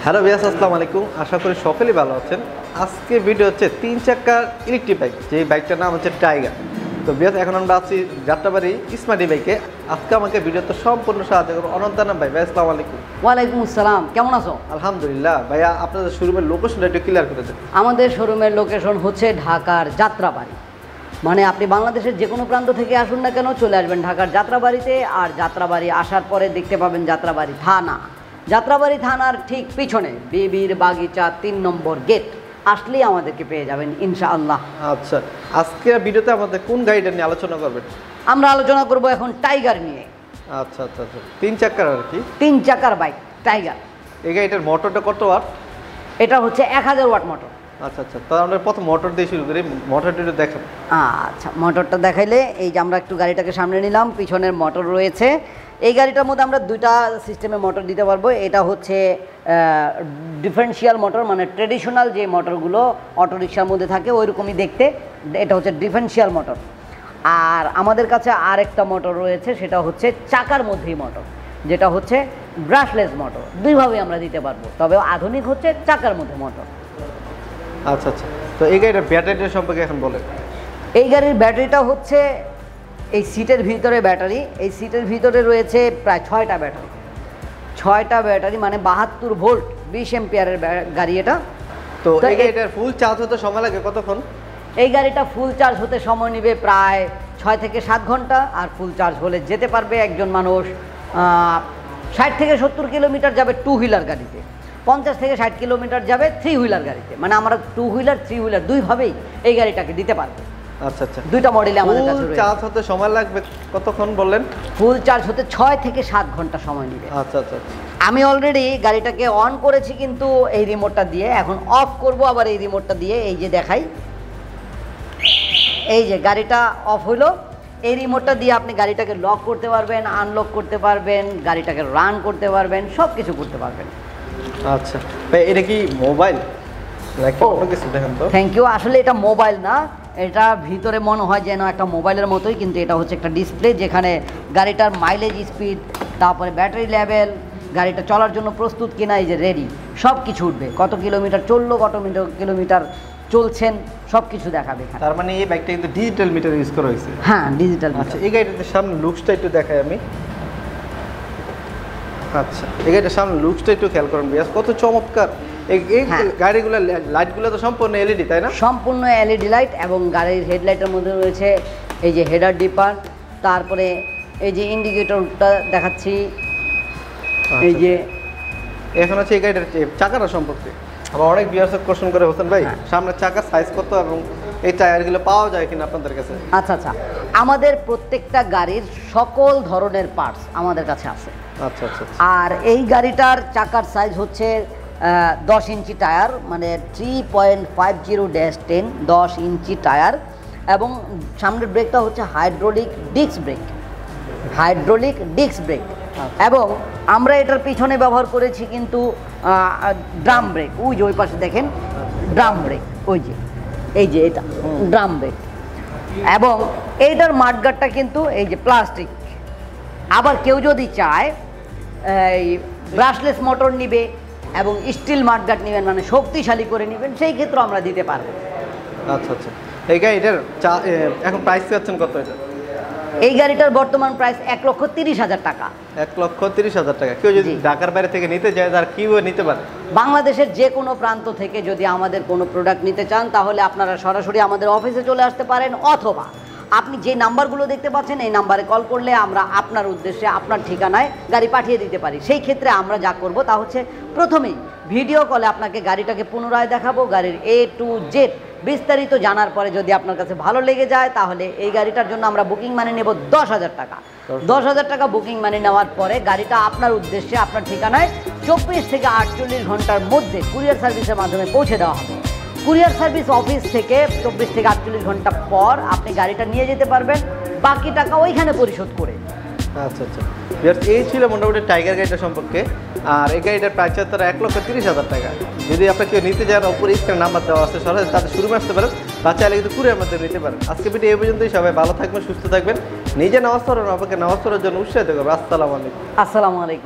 Hello viewers, আসসালামু আলাইকুম। আশা করি সকলেই ভালো আছেন। আজকে ভিডিও হচ্ছে 3 চাকার ইলেকট্রিক বাইক, যে বাইকটার নাম হচ্ছে টাইগার। তো ভিউয়ার্স, এখন আমরা আছি যাত্রাবাড়ি স্মার্ট বাইকে। আজকে আমাকে ভিডিওতে সম্পূর্ণ সাহায্য করবো অনন্ত নাম ভাই। ভাই আসসালামু আলাইকুম। ওয়ালাইকুম আসসালাম, কেমন আছো? আলহামদুলিল্লাহ। ভাইয়া, আপনাদের শোরুমের লোকেশনটা একটু ক্লিয়ার করে দেন। আমাদের শোরুমের লোকেশন হচ্ছে ঢাকার যাত্রাবাড়ি। মানে আপনি বাংলাদেশের যে কোনো প্রান্ত থেকে আসুন না কেন, চলে আসবেন ঢাকার যাত্রাবাড়িতে। আর যাত্রাবাড়ি আসার পরে দেখতে পাবেন যাত্রাবাড়ি থানা। যাত্রাবাড়ি থানার ঠিক পিছনে বিবির বাগিচা 3 নম্বর গেট আসলেই আমাদেরকে পেয়ে যাবেন ইনশাআল্লাহ। আচ্ছা, আজকে ভিডিওতে আমাদের কোন গাড়িটা নিয়ে আলোচনা করবেন? আমরা আলোচনা করব এখন টাইগার নিয়ে। আচ্ছা আচ্ছা আচ্ছা, 3 চাকার আর কি, 3 চাকার বাইক টাইগার। এই গাড়িটার মোটরটা কত ওয়াট? এটা হচ্ছে 1000 ওয়াট মোটর। আচ্ছা আচ্ছা, তো আমরা প্রথম মোটর দিয়ে শুরু করি। মোটরটা একটু দেখান। আচ্ছা, মোটরটা দেখাইলে এই যে আমরা একটু গাড়িটাকে সামনে নিলাম, পিছনের মোটর রয়েছে। এই গাড়িটার মধ্যে আমরা দুইটা সিস্টেমে মোটর দিতে পারবো। এটা হচ্ছে ডিফারেন্সিয়াল মোটর, মানে ট্রেডিশনাল যে মোটরগুলো অটোরিকশার মধ্যে থাকে ওই রকমই দেখতে। এটা হচ্ছে ডিফারেন্সিয়াল মোটর। আর আমাদের কাছে আরেকটা মোটর রয়েছে, সেটা হচ্ছে চাকার মধ্যেই মোটর, যেটা হচ্ছে ব্রাশলেস মোটর। দুইভাবেই আমরা দিতে পারবো, তবে আধুনিক হচ্ছে চাকার মধ্যে মোটর। আচ্ছা আচ্ছা, তো এই গাড়িটার ব্যাটারিটা সম্পর্কে এখন বলেন। এই গাড়ির ব্যাটারিটা হচ্ছে এই সিটের ভিতরে ব্যাটারি। এই সিটের ভিতরে রয়েছে প্রায় 6টা ব্যাটারি। 6টা ব্যাটারি মানে 72 ভোল্ট 20 এম্পিয়ারের গাড়ি এটা। তো এই গাড়িটার ফুল চার্জ হতে সময় লাগে কতক্ষণ? এই গাড়িটা ফুল চার্জ হতে সময় নেবে প্রায় 6 থেকে 7 ঘন্টা। আর ফুল চার্জ হলে যেতে পারবে একজন মানুষ 60 থেকে 70 কিলোমিটার যাবে 2 হুইলার গাড়িতে, 50 থেকে 60 কিলোমিটার যাবে 3 হুইলার গাড়িতে। মানে আমরা 2 হুইলার 3 হুইলার দুইভাবেই এই গাড়িটাকে দিতে পারবো। আচ্ছা আচ্ছা, দুইটা মডেলে আমাদের কাছে রয়েছে। চার্জ হতে সময় লাগবে কতক্ষণ বললেন? ফুল চার্জ হতে 6 থেকে 7 ঘন্টা সময় নেবে। আচ্ছা আচ্ছা, আমি অলরেডি গাড়িটাকে অন করেছি কিন্তু এই রিমোটটা দিয়ে। এখন অফ করব আবার এই রিমোটটা দিয়ে। এই যে দেখাই, এই যে গাড়িটা অফ হইলো। এই রিমোটটা দিয়ে আপনি গাড়িটাকে লক করতে পারবেন, আনলক করতে পারবেন, গাড়িটাকে রান করতে পারবেন, সব কিছু করতে পারবেন। আচ্ছা ভাই, এটা কি মোবাইল নাকি অন্য কিছু? দেখেন তো। Thank you. আসলে এটা মোবাইল না, এটা ভিতরে মনে হয় যেন একটা মোবাইলের মতোই, কিন্তু এটা হচ্ছে একটা ডিসপ্লে যেখানে গাড়িটার মাইলেজ, স্পিড, তারপরে ব্যাটারি লেভেল, গাড়িটা চলার জন্য প্রস্তুত কিনা, এই যে রেডি, সব কিছু উঠবে। কত কিলোমিটার চললো, কত কিলোমিটার চলছেন, সব কিছু দেখাবে। তার মানে এই বাইকটা কিন্তু ডিজিটাল মিটার ইউজ করা হয়েছে। হ্যাঁ, ডিজিটাল। আচ্ছা, এই গাড়িটার সামনে লুকসটা একটু দেখাই আমি। আচ্ছা, এই গাড়িটার সামনে লুকসটা একটু খেয়াল করুন বিয়াস, কত চমৎকার। এই গাড়িগুলো লাইটগুলো তো সম্পূর্ণ এলইডি, তাই না? সম্পূর্ণ এলইডি লাইট, এবং গাড়ির হেডলাইটের মধ্যে রয়েছে এই যে হেডার ডিপার, তারপরে এই যে ইন্ডিকেটরটা দেখাচ্ছি। এই যে এখন হচ্ছে এই গাড়িটার চাকাটা সম্পর্কে আবার অনেক ভিউয়ার্স কোশ্চেন করে, হোসেন ভাই সামনের চাকার সাইজ কত এবং এই টায়ারগুলো পাওয়া যায় কিনা আপনাদের কাছে? আচ্ছা আচ্ছা, আমাদের প্রত্যেকটা গাড়ির সকল ধরনের পার্টস আমাদের কাছে আছে। আচ্ছা আচ্ছা, আর এই গাড়িটার চাকার সাইজ হচ্ছে 10 ইঞ্চি টায়ার, মানে 3.50-10 10 ইঞ্চি টায়ার। এবং সামনের ব্রেকটা হচ্ছে hydraulic disc brake, hydraulic disc brake. এবং আমরা এটার পিছনে ব্যবহার করেছি কিন্তু ড্রাম ব্রেক। ওই যে ওই পাশে দেখেন ড্রাম ব্রেক, ওই যে এই যে এটা ড্রাম ব্রেক। এবং এইটার মাঠগার্ডটা কিন্তু এই যে প্লাস্টিক। আবার কেউ যদি চায় এই ব্রাশলেস মোটর নিবে এবং স্টিল মাঠগার্ড নেবেন, মানে শক্তিশালী করে নেবেন, সেই ক্ষেত্রে আমরা দিতে পারবো। আচ্ছা আচ্ছা, এই গাড়িটার এখন প্রাইস পাচ্ছেন কত? এটা এই গাড়িটার বর্তমান প্রাইস 1,30,000 টাকা। 1,30,000 টাকা। কেউ যদি ঢাকার বাইরে থেকে নিতে চায় তার কিভাবে নিতে পারে? বাংলাদেশের যে কোনো প্রান্ত থেকে যদি আমাদের কোনো প্রোডাক্ট নিতে চান তাহলে আপনারা সরাসরি আমাদের অফিসে চলে আসতে পারেন, অথবা আপনি যে নাম্বারগুলো দেখতে পাচ্ছেন এই নাম্বারে কল করলে আমরা আপনার উদ্দেশ্যে আপনার ঠিকানায় গাড়ি পাঠিয়ে দিতে পারি। সেই ক্ষেত্রে আমরা যা করব তা হচ্ছে প্রথমেই ভিডিও কলে আপনাকে গাড়িটাকে পুনরায় দেখাবো, গাড়ির A to Z বিস্তারিত জানার পরে যদি আপনার কাছে ভালো লেগে যায় তাহলে এই গাড়িটার জন্য আমরা বুকিং মানি নেব 10,000 টাকা। 10,000 টাকা বুকিং মানি নেওয়ার পরে গাড়িটা আপনার উদ্দেশ্যে আপনার ঠিকানায় 24 থেকে 48 ঘন্টার মধ্যে কুরিয়ার সার্ভিসের মাধ্যমে পৌঁছে দেওয়া হবে। কুরিয়ার সার্ভিস অফিস থেকে 24 থেকে 48 ঘন্টা পর আপনি গাড়িটা নিয়ে যেতে পারবেন, বাকি টাকা ওইখানে পরিশোধ করে। আচ্ছা আচ্ছা, এই ছিল মোটামুটি টাইগার গাড়িটা সম্পর্কে। আর এই গাড়িটার প্রাইস হচ্ছে 1,30,000 টাকা। যদি আপনার কেউ নিতে চান, উপরে স্ক্রিনে নাম্বার দেওয়া আছে, সরাসরি তাদের শোরুমে আসতে পারেন বা চাইলে কিন্তু কুরিয়ার মাধ্যমে নিতে পারেন। আজকে ভিডিও এই পর্যন্তই। সবাই ভালো থাকবেন, সুস্থ থাকবেন, নিজে নামাজ পড়েন, আপনাকে নামাজ পড়ার জন্য উৎসাহিত করবেন। আসসালামু আলাইকুম। আসসালামু আলাইকুম।